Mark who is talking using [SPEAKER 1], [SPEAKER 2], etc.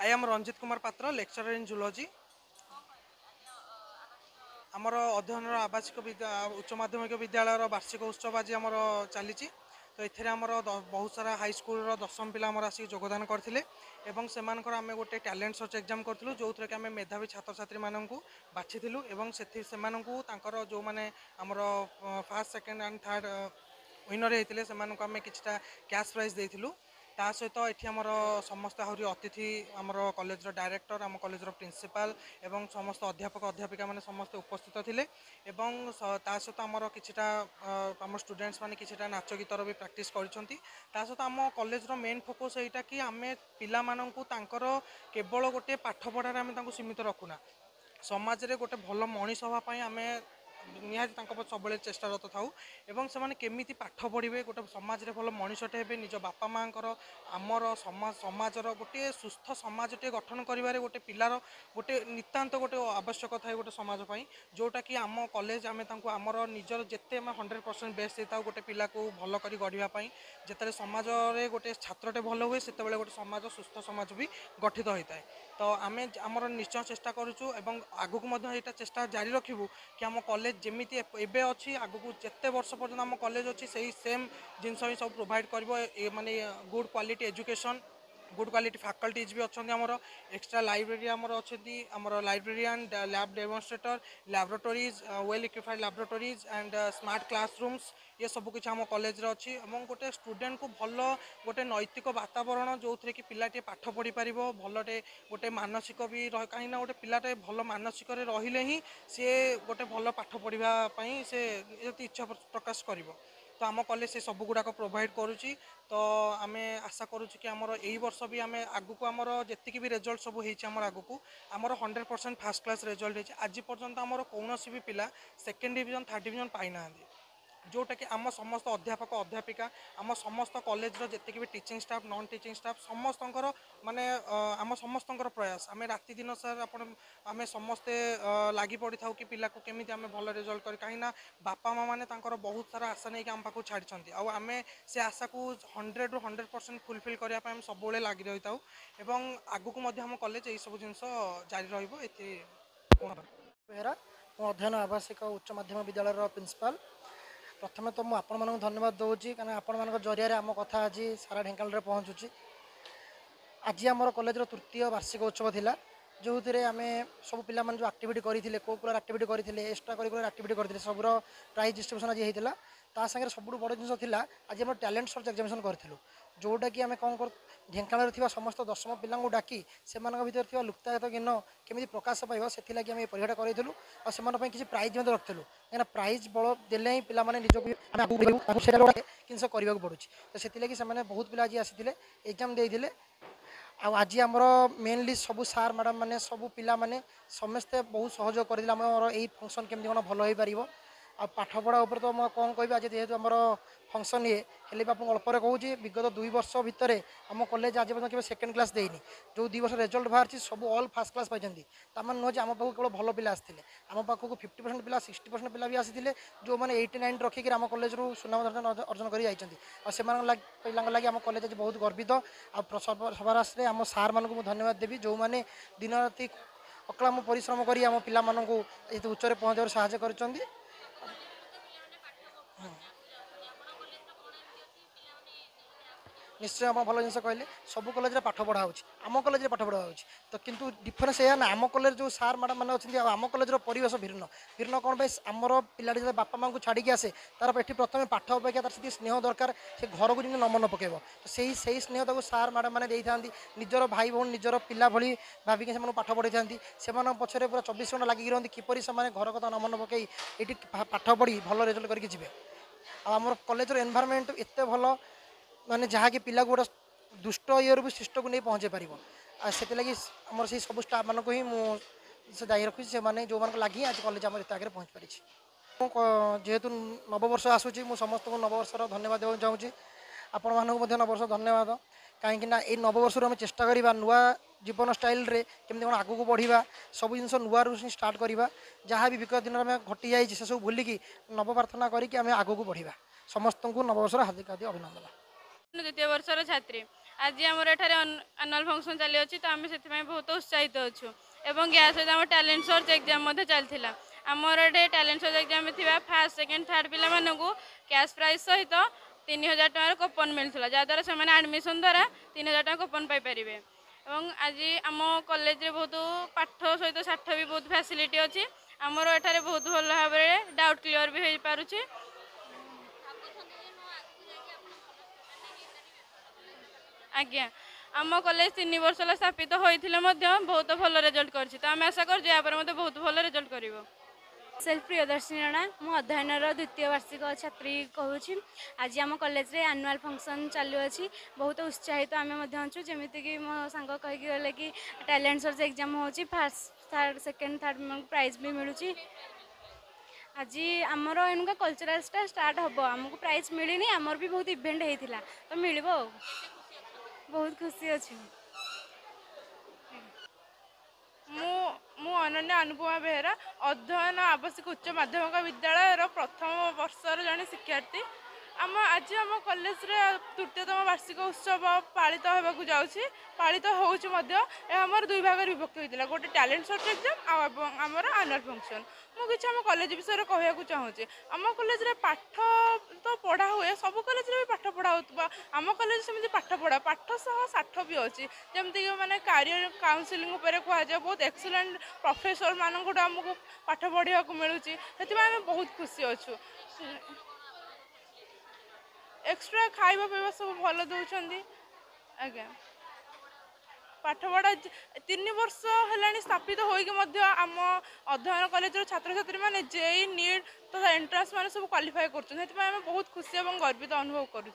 [SPEAKER 1] I am Ranjit Kumar पात्र, lecturer in zoology. आमर अध्ययन आवासिक उच्च माध्यमिक विद्यालय वार्षिक उत्सव आज आम चली। तो ये आमर बहुत सारा हाईस्कल दशम पिला आसिक योगदान करते से आम गोटे टैलेंट सर्च एग्जाम करूँ जो थी आम मेधावी छात्र छात्री मानक बाछीलु से जो मैंने आमर first second and third winner होते आम कि कैश प्राइज देलु। ता सहित ये आमर समस्त आहरी अतिथि आमर कॉलेज डायरेक्टर आम कॉलेज प्रिंसिपल एवं समस्त अध्यापक अध्यापिका मैंने समस्त उपस्थित थे। ता सहित आमर किछिटा आम स्टूडेंट्स मैंने किछिटा नाच गीतर भी प्रैक्टिस करिसेंती। ता सहित आम कॉलेज मेन फोकस यहाँ कि आम पिला माननकु तांकर केवल गोटे पाठ पढ़ार आम सीमित रखुना, समाज रे गोटे भल मनीष हाँपाई आम निहाती सब चेष्टारत थाऊ एवं से केमिति पाठ पढ़े गोटे समाज रे भल मनीषटे हे निज बापा माँ आमर समाजर गोटे सुस्थ समाजटे गठन करिवारे गोटे पिलार गोटे नितांत गोटे आवश्यक थाए गोटे समाजपाई जोटा कि आम कॉलेज आम आमर निजर जिते 100% बेस्ट देता गोटे पिला को भल कर गढ़ापी जिते समाज रे गोटे छात्रटे भल हुए से गोटे समाज सुस्थ समाज भी गठित होता है। तो आम आमर निश्चय चेष्टा करूँ एवं आगू को चेष्टा जारी रखू कि आम कॉलेज जमी एवं अच्छी आगू जिते वर्ष पर्यटन आम कॉलेज अच्छी से सेम जिनस ही सब प्रोवाइड कर माने good quality education good quality faculties भी अच्छा आमर एक्सट्रा लाइब्रेरी आमर अच्छा आमर librarian lab demonstrator laboratories well equipped laboratories and smart classrooms ये सब किसी आम कॉलेज अच्छी गोटे स्टूडेंट को भल गोटे नैतिक वातावरण जो थे कि पिलाटे पाठ पढ़ी पार भलटे गोटे मानसिक भी कहीं गोटे पिलाटे भल मानसिक रहिले ही सी गोटे भल पाठ पढ़ापी से इच्छा प्रकाश कर। तो आम कॉलेज से सब गुड़ाक प्रोवाइड करुच्ची। तो आम आशा करुच्ची कि आमर यही वर्ष भी आम आगू को आमर जी भी रिजल्ट सब होमर आगू आमर 100% फास्ट क्लास रिजल्ट होती आज पर्यंत आमर कौन भी पिला सेकेंड डिवीजन थर्ड डिवीजन पाई ना जोटा कि आम समस्त अध्यापक अध्यापिका आम समस्त कॉलेज जी भी teaching staff non teaching staff समस्त माने आम समस्त प्रयास आम राति दिन सर आम समस्ते लगी पड़ी था कि पिला को केमी आम भल रिजल्ट कर कहीं बापा माँ मैंने बहुत सारा आशा नहीं आम पाक छाड़ी आम से आशा को 100 ରୁ 100% फुलफिल करने सब लगी रही था एवं आगू को आम कॉलेज यही सब जिनस जारी
[SPEAKER 2] बेहरा मो अध्ययन आवासिक उच्च माध्यमिक विद्यालय प्रिंसिपाल। प्रथम तो मुझे आपण मानक धन्यवाद दूसरी कहीं आपण मान जरिया आम कथा आज सारा ढेंकानाल पहुँचुची। आज आम कॉलेज तृतीय वार्षिक उत्सव थिला जो थे आम सब पिला जो आक्टिविटी करते कोकुलर आक्टिविटी करते एक्सट्रा करिकुलर आक्टिविटी करते सबूर प्राइज डिस्ट्रीब्यूशन आज होता ता सागर सब बड़ जिन था आज आम टैलेंट सर्च एग्जामिनेशन करूँ जोटा कि आम कौन कर ढेंकानाल समस्त दशम पिला डाकी से भर थी लुप्तायत गिन केमी प्रकाश पाइब से आम ये परीक्षा करूँ और से किसी प्राइज रखुलू कहीं प्राइज बल देले ही पिला निजक जिन करने पड़ू तो से बहुत पिला आज आसी एग्जाम देते आज आमर मेनली सब सार मैडम मैंने सब पिला माने समस्ते बहुत सहयोग कर यही फंक्शन केमती कौन भल हो पार आ पाठपढ़ा उपर तो मैं कौन कह आज जेहतु आम फंक्शन ये हेल्ले आपको अल्पर कहूँ विगत 2 वर्ष भितर आम कॉलेज आज पर्यटन केवल सेकेंड क्लास देनी जो 2 वर्ष रिजल्ट बाहर सब ऑल फास्ट क्लास पाई तार नुह आम पाक केवल भल पिला आते आम पाखक 50% पिला 60% पिला भी आसी जो मैंने 89 रखिक आम कॉलेज रू सुनाम अर्जन कर पिला लगे आम कॉलेज आज बहुत गर्वित आवास आम सार मानक धन्यवाद देवी जो मैंने दिन राति अक्लाम परिश्रम कर आम पिला उच्च पहुँचार साहय कर। निश्चय आप भल जिन कहले सब कॉलेज पाठ पढ़ा आम कॉलेज पाठ पढ़ा तो किंतु डिफरेन्स यह ना आम कॉलेज जो सार मैडम मैंने अच्छे आम कॉलेज परिवेश भिन्न भिन्न कौन भाई आमर पिला जो बापा माँ को छाड़ी आसे तार ये प्रथम पाठ अपेक्षा तार से स्नेह दरकार से घर को जमी न मन पकेब तो से स्नेह सार मैडम मैंने था निजर भाई भौणी निजर पिला भली भाविक से पाठ पढ़ाई से पछरे पूरा 24 घंटा लगिक रही किपर से घर कथा न मन पकई ये पाठ पढ़ी भल रिजल्ट करके जी आम कॉलेज एनवायरनमेंट एत भल माने जहाँ कि पिला गोटे दुष्ट इयर भी शिष्ट को नहीं पहुँचे पार से लगी आम से सब स्टाफ मानक ही मुझे जारी रखुच्छी से मैंने जो मान लगी आज कॉलेज आम एत आगे पहुँच पारी जेहेतु नववर्ष आसूँ मुझे समस्त को नववर्षर धन्यवाद देना चाहूँगी आपण मानक नववर्ष धन्यवाद कहीं ये नववर्ष आम चेष्टा करवा नुआ जीवन स्टाइल रे केमती कौन आगू को बढ़ा सब जिन नुआ स्टार्ट करवा जहाँ भी विगत दिन में घटी जाए से सब भूलिकी नव प्रार्थना करें आम आगू को बढ़ा समस्त को नववर्षर हार्दिक हार्दिक अभिनंदन।
[SPEAKER 3] द्वितीय वर्षर छात्री आज आमर एठारे आनुअल फंक्शन चली अच्छी तो आम से बहुत उत्साहित अच्छु एवं या सहित आम टैलेंट सर्च एग्जाम चलता आमर ये टैलेंट सर्च एग्जाम थी फास्ट सेकेंड थर्ड पिला कैश प्राइज सहित 3000 टकर कूपन मिलता जहाँद्वारा से आडमिशन द्वारा 3000 टका कूपन पाइपर और आज आम कॉलेज रे बहुत पाठ सहित साठ भी बहुत फैसिलिटी अच्छी आमर एठारे बहुत भल भाव में डाउट क्लियर भी हो पारुछि। आज्ञा आम कॉलेज 3 वर्ष स्थापित होते बहुत भल रिजल्ट कर आम आशा कर बहुत भल रिजल्ट कर
[SPEAKER 4] सेल्फ प्रियदर्शिनी राणा मु अध्ययन द्वितीय वार्षिक छात्री कहूँ। आज आम कॉलेज रे एनुअल फंक्शन चालू अच्छी बहुत उत्साहित आम जमीक मो सांग कहीकि गले कि टैलेंट सर्च एग्जाम हो first third second third prize भी मिलूँ। आज आमर एनुका कल्चरल स्टार्ट हम आमको प्राइज मिलनी आमर भी बहुत इवेंट होता तो मिल बहुत खुशी अच्छी।
[SPEAKER 3] मु अनन्या अनुपमा बेहेरा अध्ययन आवासिक उच्च माध्यमिक विद्यालय प्रथम वर्षर जड़े शिक्षार्थी आम आज आम कॉलेज रे तृतीयतम वार्षिक उत्सव पालित होगा जाऊँगी पालित होमर दुई भाग विभक्त होता गोटे टैलेंट सर्च एग्जाम आमर आनुअल फंक्शन मुझे आम कॉलेज विषय कहूँ चाहूँगी आम कॉलेज रे पाठ तो पढ़ा हुए सब कॉलेज रे भी पाठ पढ़ा हो आम कॉलेज सेमती पाठ पढ़ा पाठ सह साठ भी अच्छी जमती मैंने कैरियर काउनसिलिंग कहुए बहुत एक्सीलेंट प्रोफेसर मानक आमको पाठ पढ़ा मिलूँ से बहुत खुशी अच्छु। एक्स्ट्रा खाଇବା ପିଇବା सब भल दौरान आज्ञा पाठ पढ़ा 3 वर्ष है स्थापित होगी आम अध्ययन कॉलेज छात्र छात्री मैंने जेई नीट तथा एंट्रांस मान सब क्वालिफाई कर बहुत खुशी और गर्वित अनुभव करुँ।